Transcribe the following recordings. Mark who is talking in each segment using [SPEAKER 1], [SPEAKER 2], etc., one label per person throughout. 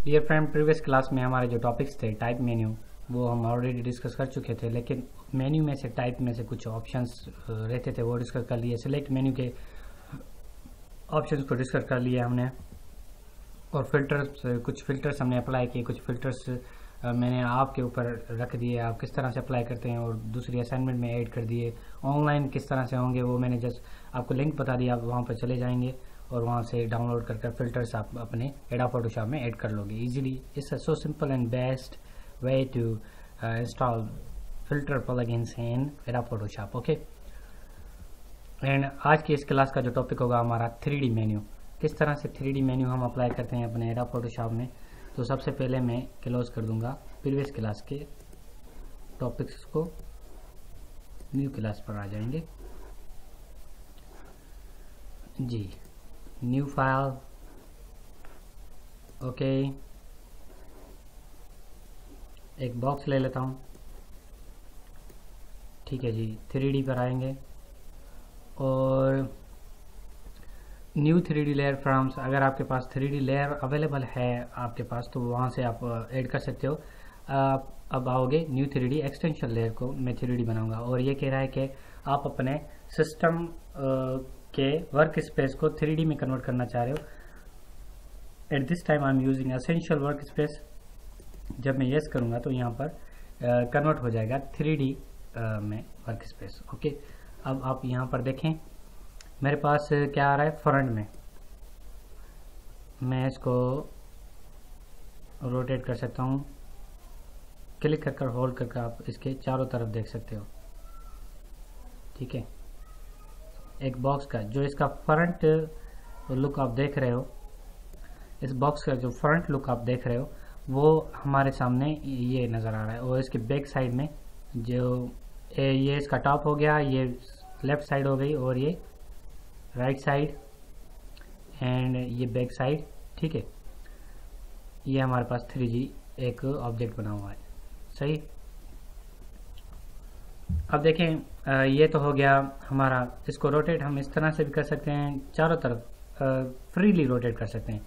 [SPEAKER 1] Dear friend, previous class में हमारे जो टॉपिक्स थे टाइप मेन्यू वो हम ऑलरेडी डिस्कस कर चुके थे, लेकिन मेन्यू में से टाइप में से कुछ ऑप्शंस रहते थे वो डिस्कस कर लिए। सिलेक्ट मेन्यू के ऑप्शंस को डिस्कस कर लिया हमने, और फिल्टर्स, कुछ फिल्टर्स हमने अप्लाई किए, कुछ फिल्टर्स मैंने आपके ऊपर रख दिए, आप किस तरह से अप्लाई करते हैं, और दूसरी असाइनमेंट में ऐड कर दिए। ऑनलाइन किस तरह से होंगे वो मैंने जस्ट आपको लिंक बता दिया, आप वहाँ पर चले जाएंगे और वहाँ से डाउनलोड कर फिल्टर्स आप अपने एडोब फोटोशॉप में ऐड कर लोगे easily. It's a so simple and best way to install filter plugins in Adobe Photoshop. Okay, and आज की इस क्लास का जो टॉपिक होगा हमारा 3D मेन्यू। किस तरह से 3D मेन्यू हम अप्लाई करते हैं अपने एडोब फोटोशॉप में। तो सबसे पहले मैं क्लोज कर दूंगा प्रीवियस क्लास के टॉपिक्स को, न्यू क्लास पर आ जाएंगे जी। न्यू फाइल, ओके, एक बॉक्स ले लेता हूँ, ठीक है जी। 3D पर आएंगे और न्यू 3D लेयर फ्रॉम्स, अगर आपके पास 3D लेयर अवेलेबल है आपके पास तो वहाँ से आप ऐड कर सकते हो। अब आओगे न्यू 3D एक्सटेंशन लेयर को मैं 3D बनाऊंगा, और ये कह रहा है कि आप अपने सिस्टम के वर्क स्पेस को 3D में कन्वर्ट करना चाह रहे हो। At this time I am using essential work space. जब मैं येस करूँगा तो यहाँ पर कन्वर्ट हो जाएगा 3D में वर्क स्पेस। ओके, अब आप यहाँ पर देखें मेरे पास क्या आ रहा है फ्रंट में। मैं इसको रोटेट कर सकता हूँ, क्लिक कर होल्ड करके आप इसके चारों तरफ देख सकते हो, ठीक है। एक बॉक्स का जो इसका फ्रंट लुक आप देख रहे हो, इस बॉक्स का जो फ्रंट लुक आप देख रहे हो वो हमारे सामने ये नज़र आ रहा है, और इसके बैक साइड में जो ये इसका टॉप हो गया, ये लेफ्ट साइड हो गई, और ये राइट साइड एंड ये बैक साइड, ठीक है। ये हमारे पास 3D एक ऑब्जेक्ट बना हुआ है, सही। अब देखें ये तो हो गया हमारा। इसको रोटेट हम इस तरह से भी कर सकते हैं, चारों तरफ फ्रीली रोटेट कर सकते हैं।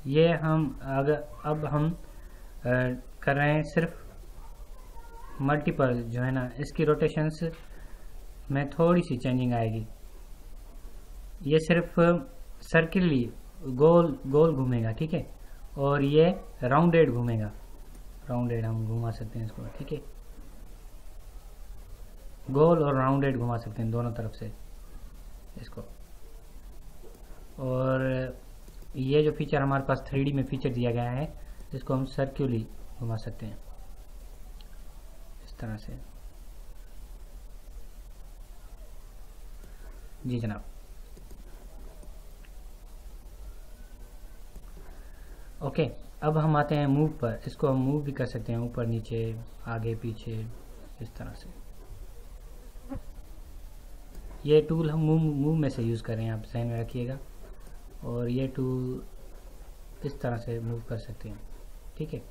[SPEAKER 1] ये हम अब हम कर रहे हैं सिर्फ मल्टीपल जो है ना, इसकी रोटेशंस में थोड़ी सी चेंजिंग आएगी। ये सिर्फ सर्किली गोल गोल घूमेगा, ठीक है, और ये राउंडेड घूमेगा। राउंडेड हम घुमा सकते हैं इसको, ठीक है, गोल और राउंडेड घुमा सकते हैं दोनों तरफ से इसको। और ये जो फीचर हमारे पास 3D में फीचर दिया गया है, इसको हम सर्कुलरली घुमा सकते हैं इस तरह से जी जनाब। ओके, अब हम आते हैं मूव पर। इसको हम मूव भी कर सकते हैं, ऊपर नीचे आगे पीछे इस तरह से। ये टूल हम मूव में से यूज़ कर रहे हैं, आप ध्यान में रखिएगा। और ये टूल इस तरह से मूव कर सकते हैं, ठीक है।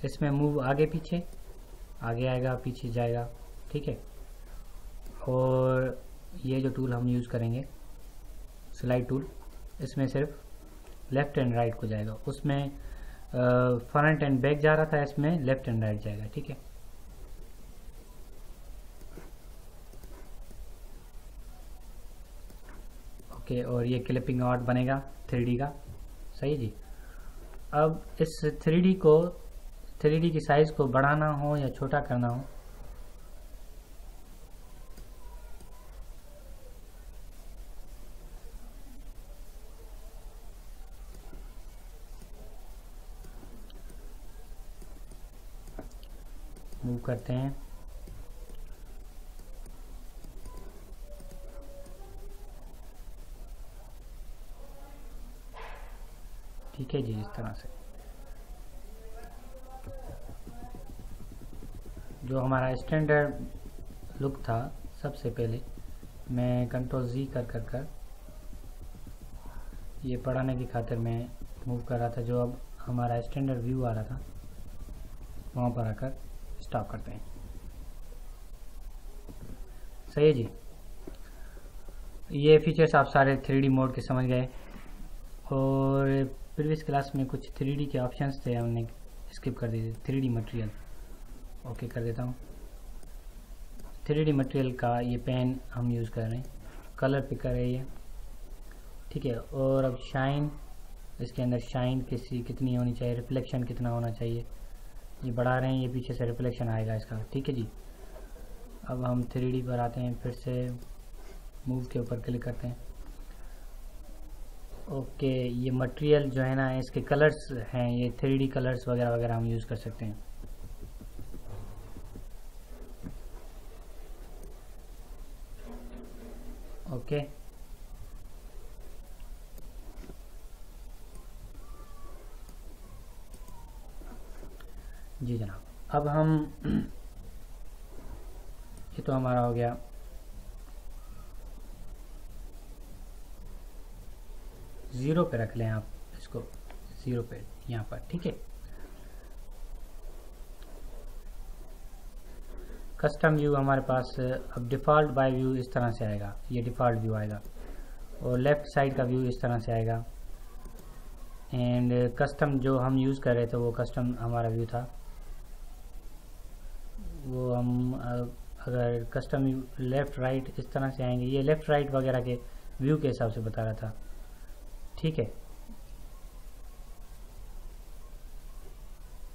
[SPEAKER 1] इसमें मूव आगे पीछे, आगे आएगा पीछे जाएगा, ठीक है। और ये जो टूल हम यूज़ करेंगे स्लाइड टूल, इसमें सिर्फ लेफ्ट एंड राइट को जाएगा। उसमें फ्रंट एंड बैक जा रहा था, इसमें लेफ्ट एंड राइट जाएगा, ठीक है। ओके, और ये क्लिपिंग आउट बनेगा 3D का, सही जी। अब इस 3D की साइज को बढ़ाना हो या छोटा करना हो, मूव करते हैं। ठीक है जी, इस तरह से जो हमारा स्टैंडर्ड लुक था, सबसे पहले मैं कंट्रोल Z कर ये पढ़ाने की खातिर मैं मूव कर रहा था। जो अब हमारा स्टैंडर्ड व्यू आ रहा था वहाँ पर आकर स्टॉप करते हैं, सही है जी। ये फीचर्स आप सारे 3D मोड के समझ गए। और प्रीवियस क्लास में कुछ 3D के ऑप्शंस थे, हमने स्किप कर दिए। 3D मटेरियल ओके कर देता हूँ। 3D मटेरियल का ये पेन हम यूज़ कर रहे हैं, कलर पिकर है ये, ठीक है। और अब शाइन, इसके अंदर शाइन कितनी होनी चाहिए, रिफ्लेक्शन कितना होना चाहिए, ये बढ़ा रहे हैं, ये पीछे से रिफ्लेक्शन आएगा इसका, ठीक है जी। अब हम 3D पर आते हैं, फिर से मूव के ऊपर क्लिक करते हैं। ओके ये मटेरियल जो है ना, इसके कलर्स हैं, ये 3D कलर्स वगैरह वगैरह हम यूज़ कर सकते हैं। ओके जी जनाब। अब हम ये तो हमारा हो गया। ज़ीरो पे रख लें आप इसको, ज़ीरो पे यहाँ पर, ठीक है। कस्टम व्यू हमारे पास अब डिफ़ॉल्ट बाय व्यू इस तरह से आएगा, ये डिफ़ॉल्ट व्यू आएगा, और लेफ़्ट साइड का व्यू इस तरह से आएगा। एंड कस्टम जो हम यूज़ कर रहे थे वो कस्टम हमारा व्यू था, वो हम अगर कस्टम लेफ़्ट राइट इस तरह से आएंगे, ये लेफ़्ट राइट वगैरह के व्यू के हिसाब से बता रहा था, ठीक है।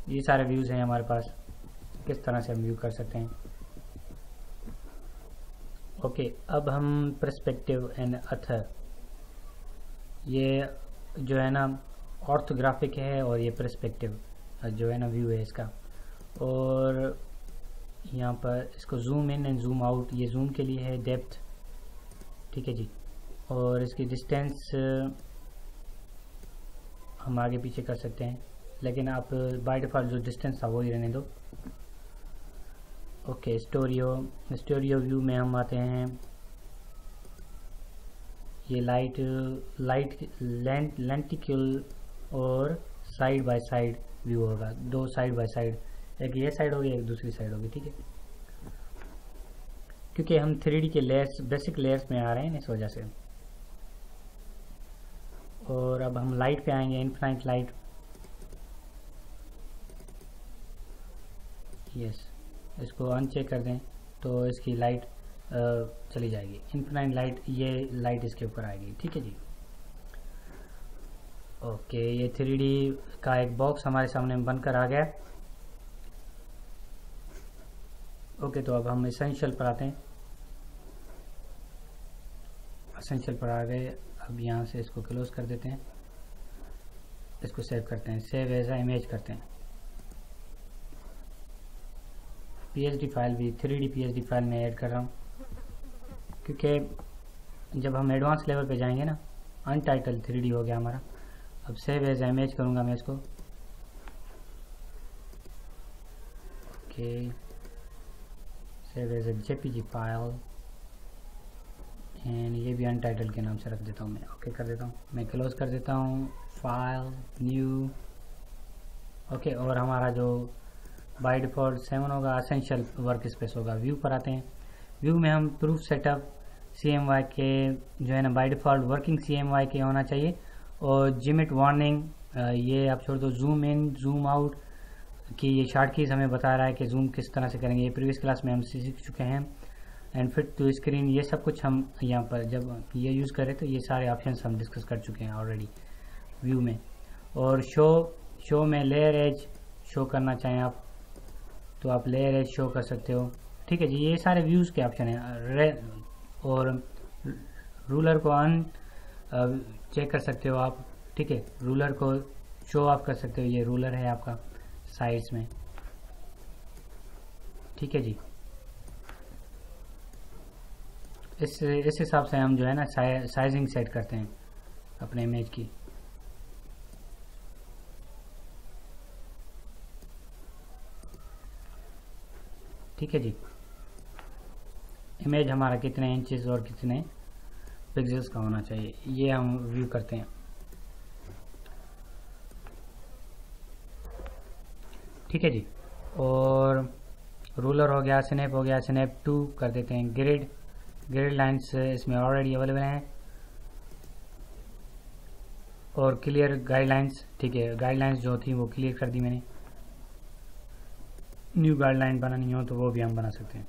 [SPEAKER 1] ये सारे व्यूज़ हैं हमारे पास, किस तरह से हम व्यू कर सकते हैं। ओके अब हम पर्सपेक्टिव एंड अथर, ये जो है ना ऑर्थोग्राफिक है, और ये पर्सपेक्टिव जो है ना व्यू है इसका। और यहाँ पर इसको zoom in and zoom out, ये जूम के लिए है, डेप्थ, ठीक है जी। और इसकी डिस्टेंस हम आगे पीछे कर सकते हैं, लेकिन आप बाय डिफ़ॉल्ट जो डिस्टेंस था वो ही रहने दो। ओके स्टोरियो व्यू में हम आते हैं। ये लेंटिक्यूल और साइड बाय साइड व्यू होगा, दो साइड बाय साइड, एक ये साइड होगी एक दूसरी साइड होगी, ठीक है। क्योंकि हम 3D के लेयर्स, बेसिक लेयर्स में आ रहे हैं इस वजह से। और अब हम लाइट पे आएंगे, इनफाइनाइट लाइट, यस इसको अनचेक कर दें तो इसकी लाइट चली जाएगी, इनफाइनाइट लाइट, ये लाइट इसके ऊपर आएगी, ठीक है जी। ओके ये 3D का एक बॉक्स हमारे सामने बनकर आ गया। ओके तो अब हम एसेंशियल पर आते हैं, एसेंशियल पर आ गए। अब यहाँ से इसको क्लोज कर देते हैं, इसको सेव करते हैं, सेव एज अ इमेज करते हैं। PSD फाइल भी 3D PSD फाइल में ऐड कर रहा हूँ, क्योंकि जब हम एडवांस लेवल पे जाएंगे ना, अनटाइटल 3D हो गया हमारा। अब सेव एज अ इमेज करूँगा मैं इसको, okay save as a JPG file, and ये भी अनटाइटल के नाम से रख देता हूँ मैं, ओके कर देता हूँ, मैं क्लोज कर देता हूँ, फाइल न्यू, ओके। और हमारा जो बाय डिफ़ॉल्ट 7 होगा, एसेंशियल वर्क स्पेस होगा। व्यू पर आते हैं, व्यू में हम प्रूफ सेटअप CMY के जो है ना बाय डिफ़ॉल्ट वर्किंग CMY के होना चाहिए, और जिमिट वार्निंग ये आप छोड़ दो। जूम इन जूम आउट की ये शॉर्ट कीज हमें बता रहा है कि जूम किस तरह से करेंगे, ये प्रीवियस क्लास में हम सीख चुके हैं। एंड फिट टू स्क्रीन, ये सब कुछ हम यहाँ पर जब ये यूज़ करें तो ये सारे ऑप्शंस हम डिस्कस कर चुके हैं ऑलरेडी व्यू में। और शो में लेयर एज शो करना चाहें आप तो आप लेयर एज शो कर सकते हो, ठीक है जी। ये सारे व्यूज़ के ऑप्शन हैं। और रूलर को चेक कर सकते हो आप, ठीक है। रूलर को शो ऑफ कर सकते हो, ये रूलर है आपका साइड्स में, ठीक है जी। इस हिसाब से हम जो है ना साइजिंग सेट करते हैं अपने इमेज की, ठीक है जी। इमेज हमारा कितने इंचेस और कितने पिक्सेल्स का होना चाहिए, ये हम व्यू करते हैं, ठीक है जी। और रूलर हो गया, स्नैप हो गया, स्नैप 2 कर देते हैं। ग्रिड लाइन्स इसमें ऑलरेडी अवेलेबल हैं, और क्लियर गाइडलाइंस, ठीक है, गाइडलाइंस जो थी वो क्लियर कर दी मैंने। न्यू गाइडलाइन बनानी हो तो वो भी हम बना सकते हैं,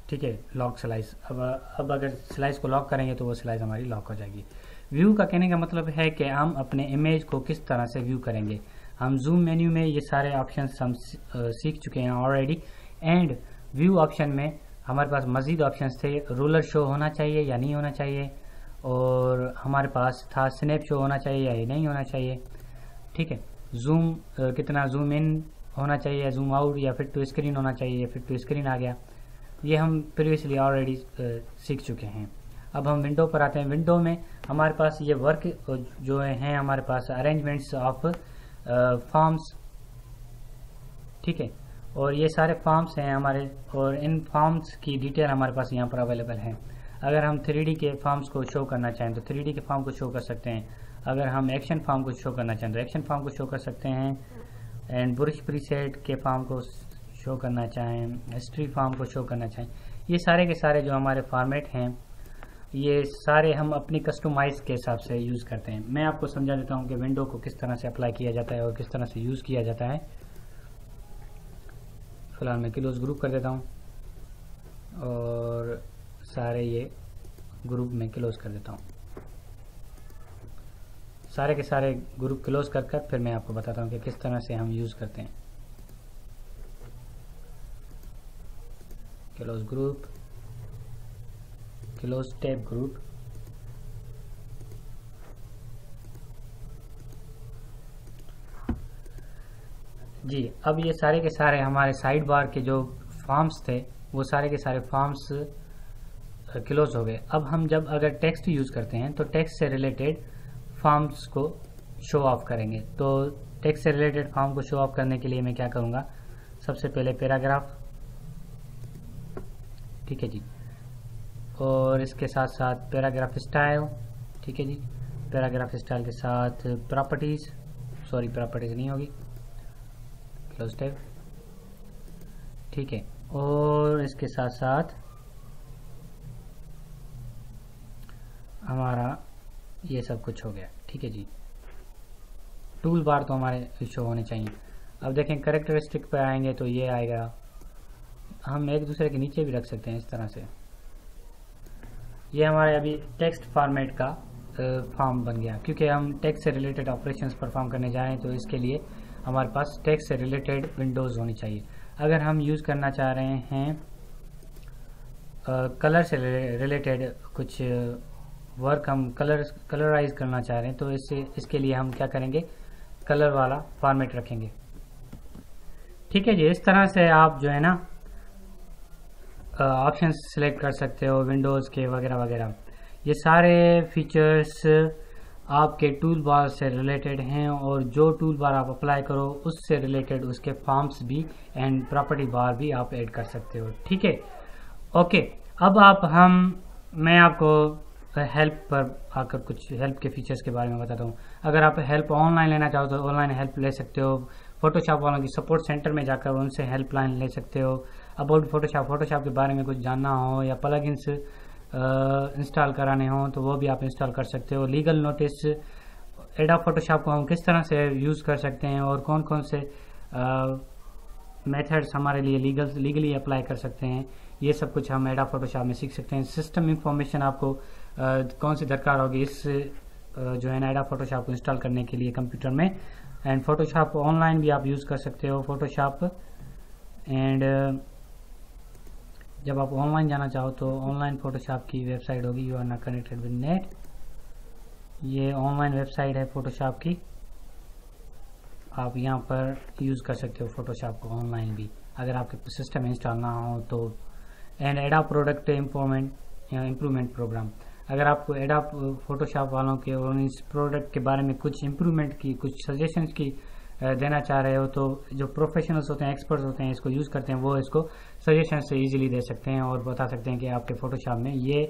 [SPEAKER 1] ठीक है। लॉक स्लाइस, अब अगर स्लाइस को लॉक करेंगे तो वो स्लाइस हमारी लॉक हो जाएगी। व्यू का कहने का मतलब है कि हम अपने इमेज को किस तरह से व्यू करेंगे। हम जूम मेन्यू में ये सारे ऑप्शंस हम सीख चुके हैं ऑलरेडी, एंड व्यू ऑप्शन में हमारे पास मज़ीद ऑप्शंस थे। रूलर शो होना चाहिए या नहीं होना चाहिए, और हमारे पास था स्नैप शो होना चाहिए या नहीं होना चाहिए, ठीक है। जूम कितना जूम इन होना चाहिए या जूम आउट, या फिर टू स्क्रीन होना चाहिए या फिर टू स्क्रीन आ गया, ये हम प्रीवियसली ऑलरेडी सीख चुके हैं। अब हम विंडो पर आते हैं। विंडो में हमारे पास ये वर्क जो हैं, हमारे पास अरेंजमेंट्स ऑफ फॉर्म्स, ठीक है, और ये सारे फॉर्म्स हैं हमारे, और इन फॉर्म्स की डिटेल हमारे पास यहाँ पर अवेलेबल है। अगर हम 3D के फॉर्म्स को शो करना चाहें तो 3D के फॉर्म को शो कर सकते हैं। अगर हम एक्शन फॉर्म को शो करना चाहें तो एक्शन फॉर्म को शो कर सकते हैं। एंड ब्रश प्रीसेट के फॉर्म को शो करना चाहें, हिस्ट्री फॉर्म को शो करना चाहें, ये सारे के सारे जो हमारे फॉर्मेट हैं, ये सारे हम अपनी कस्टमाइज के हिसाब से यूज़ करते हैं। मैं आपको समझा देता हूँ कि विंडो को किस तरह से अप्लाई किया जाता है और किस तरह से यूज़ किया जाता है। फिलहाल मैं क्लोज ग्रुप कर देता हूँ और सारे ये ग्रुप में क्लोज कर देता हूँ। सारे के सारे ग्रुप क्लोज कर फिर मैं आपको बताता हूँ कि किस तरह से हम यूज़ करते हैं। Close group, close tab group, जी। अब ये सारे के सारे हमारे साइड बार के जो फॉर्म्स थे वो सारे के सारे फॉर्म्स क्लोज हो गए। अब हम जब अगर टेक्स्ट यूज़ करते हैं तो टेक्स्ट से रिलेटेड फॉर्म्स को शो ऑफ करेंगे। तो टेक्स्ट से रिलेटेड फॉर्म को शो ऑफ करने के लिए मैं क्या करूँगा, सबसे पहले पैराग्राफ, ठीक है जी, और इसके साथ साथ पैराग्राफ स्टाइल, ठीक है जी। पैराग्राफ स्टाइल के साथ प्रॉपर्टीज, सॉरी प्रॉपर्टीज नहीं होगी, क्लोज टैब, ठीक है। और इसके साथ साथ हमारा ये सब कुछ हो गया, ठीक है जी। टूल बार तो हमारे शो होने चाहिए। अब देखें कैरेक्टरिस्टिक पे आएंगे तो ये आएगा, हम एक दूसरे के नीचे भी रख सकते हैं इस तरह से। ये हमारे अभी टेक्स्ट फॉर्मेट का फॉर्म बन गया, क्योंकि हम टेक्स्ट से रिलेटेड ऑपरेशंस परफॉर्म करने जाएं तो इसके लिए हमारे पास टेक्स्ट से रिलेटेड विंडोज़ होनी चाहिए। अगर हम यूज़ करना चाह रहे हैं कलर से रिलेटेड कुछ वर्क, हम कलराइज करना चाह रहे हैं तो इसके लिए हम क्या करेंगे, कलर वाला फॉर्मेट रखेंगे, ठीक है जी। इस तरह से आप जो है ना ऑप्शन सेलेक्ट कर सकते हो विंडोज़ के वगैरह वगैरह। ये सारे फीचर्स आपके टूल बार से रिलेटेड हैं, और जो टूल बार आप अप्लाई करो उससे रिलेटेड उसके फॉर्म्स भी एंड प्रॉपर्टी बार भी आप ऐड कर सकते हो, ठीक है। ओके, अब मैं आपको हेल्प पर आकर कुछ हेल्प के फीचर्स के बारे में बताता हूँ। अगर आप हेल्प ऑनलाइन लेना चाहो तो ऑनलाइन हेल्प ले सकते हो। फोटोशॉप वालों की सपोर्ट सेंटर में जाकर उनसे हेल्पलाइन ले सकते हो। अबाउट फोटोशॉप के बारे में कुछ जानना हो या प्लगइन्स इंस्टॉल कराने हो तो वो भी आप इंस्टॉल कर सकते हो। लीगल नोटिस, एडोब फोटोशॉप को हम किस तरह से यूज़ कर सकते हैं और कौन कौन से मेथड्स हमारे लिए लीगली अप्लाई कर सकते हैं, ये सब कुछ हम एडोब फोटोशॉप में सीख सकते हैं। सिस्टम इंफॉर्मेशन आपको कौन सी दरकार होगी इस जो है ना एडोब फोटोशॉप को इंस्टॉल करने के लिए कंप्यूटर में। एंड फोटोशॉप ऑनलाइन भी आप यूज़ कर सकते हो फोटोशॉप। एंड जब आप ऑनलाइन जाना चाहो तो ऑनलाइन फोटोशॉप की वेबसाइट होगी, you are not connected with net. ये ऑनलाइन वेबसाइट है फोटोशॉप की, आप यहाँ पर यूज़ कर सकते हो फोटोशॉप को ऑनलाइन भी अगर आपके सिस्टम इंस्टॉल ना हो तो। And Adobe product improvement program, अगर आपको एडोब फोटोशॉप वालों के और इस प्रोडक्ट के बारे में कुछ इम्प्रूवमेंट की, कुछ सजेशंस की देना चाह रहे हो तो जो प्रोफेशनल्स होते हैं, एक्सपर्ट्स होते हैं, इसको यूज़ करते हैं, वो इसको सजेशन से इजीली दे सकते हैं और बता सकते हैं कि आपके फोटोशॉप में ये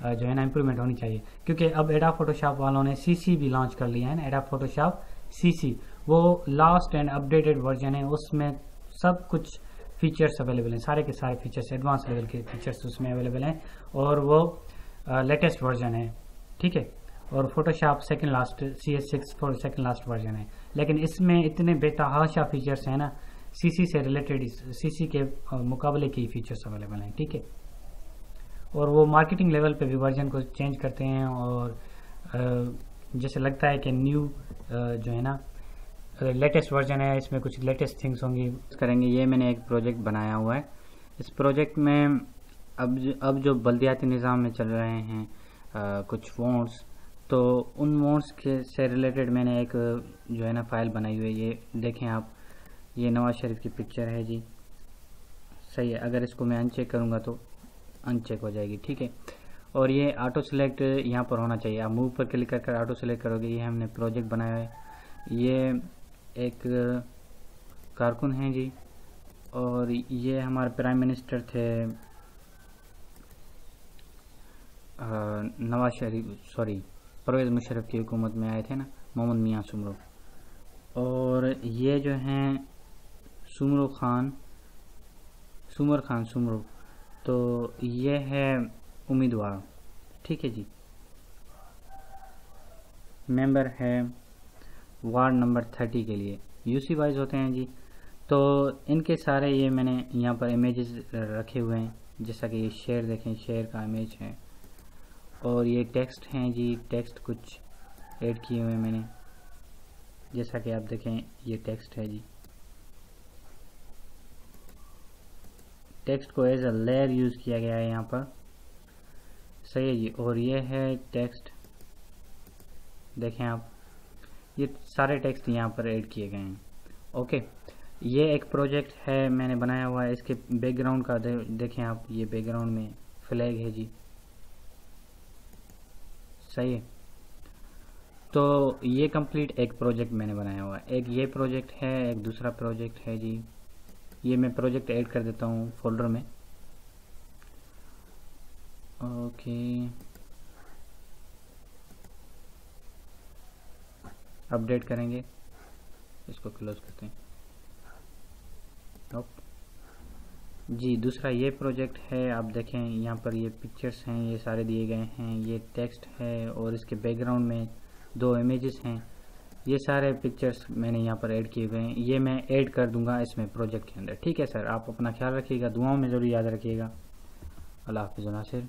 [SPEAKER 1] जो है ना इम्प्रूवमेंट होनी चाहिए। क्योंकि अब एडोब फोटोशॉप वालों ने सीसी भी लॉन्च कर लिया है ना, एडोब फोटोशॉप सीसी, वो लास्ट एंड अपडेटेड वर्जन है, उसमें सब कुछ फीचर्स अवेलेबल हैं, सारे के सारे फीचर्स, एडवांस लेवल के फीचर्स उसमें अवेलेबल हैं और वो लेटेस्ट वर्जन है, ठीक है। और Photoshop second last CS6 for second last version है। लेकिन इसमें इतने बेतहाशा फीचर्स हैं ना, सीसी से रिलेटेड, सीसी के मुकाबले की फीचर्स अवेलेबल हैं, ठीक है। और वो मार्केटिंग लेवल पे भी वर्जन को चेंज करते हैं, और जैसे लगता है कि न्यू जो है ना लेटेस्ट वर्जन है, इसमें कुछ लेटेस्ट थिंग्स होंगी करेंगे। ये मैंने एक प्रोजेक्ट बनाया हुआ है। इस प्रोजेक्ट में अब जो बल्दियाती निज़ाम में चल रहे हैं कुछ फ़ॉन्ट्स, तो उन फ़ॉन्ट्स के से रिलेटेड मैंने एक जो है ना फ़ाइल बनाई हुई है। ये देखें आप, ये नवाज शरीफ की पिक्चर है जी, सही है। अगर इसको मैं अनचेक करूँगा तो अनचेक हो जाएगी, ठीक है। और ये ऑटो सेलेक्ट यहाँ पर होना चाहिए। आप मूव पर क्लिक कर ऑटो सेलेक्ट करोगे। ये हमने प्रोजेक्ट बनाया है। ये एक कारकुन हैं जी, और ये हमारे प्राइम मिनिस्टर थे नवाज शरीफ, सॉरी परवेज़ मुशर्रफ की हुकूमत में आए थे ना, मोहम्मद मियाँ सुमरो। और ये जो हैं सुमर खान सुमरो, तो ये है उम्मीदवार, ठीक है जी। मेंबर है वार्ड नंबर 30 के लिए, यूसी वाइज होते हैं जी। तो इनके सारे ये मैंने यहाँ पर इमेजेस रखे हुए हैं, जैसा कि ये शेर देखें, शेर का इमेज है। और ये टेक्स्ट हैं जी, टेक्स्ट कुछ ऐड किए हुए हैं मैंने, जैसा कि आप देखें ये टेक्स्ट है जी। टेक्स्ट को एज अ लेयर यूज़ किया गया है यहाँ पर, सही है जी। और ये है टेक्स्ट, देखें आप, ये सारे टेक्स्ट यहाँ पर ऐड किए गए हैं, ओके। ये एक प्रोजेक्ट है मैंने बनाया हुआ है। इसके बैकग्राउंड का देखें आप, ये बैकग्राउंड में फ्लैग है जी, सही है। तो ये कंप्लीट एक प्रोजेक्ट मैंने बनाया हुआ है। एक ये प्रोजेक्ट है, एक दूसरा प्रोजेक्ट है जी। ये मैं प्रोजेक्ट ऐड कर देता हूँ फोल्डर में, ओके। अपडेट करेंगे, इसको क्लोज करते हैं जी। दूसरा ये प्रोजेक्ट है, आप देखें यहाँ पर ये पिक्चर्स हैं, ये सारे दिए गए हैं। ये टेक्स्ट है और इसके बैकग्राउंड में 2 इमेजेस हैं। ये सारे पिक्चर्स मैंने यहाँ पर ऐड किए हुए हैं। ये मैं ऐड कर दूंगा इसमें प्रोजेक्ट के अंदर, ठीक है सर। आप अपना ख्याल रखिएगा, दुआओं में ज़रूर याद रखिएगा। अल्लाह हाफ़िज़ नासिर।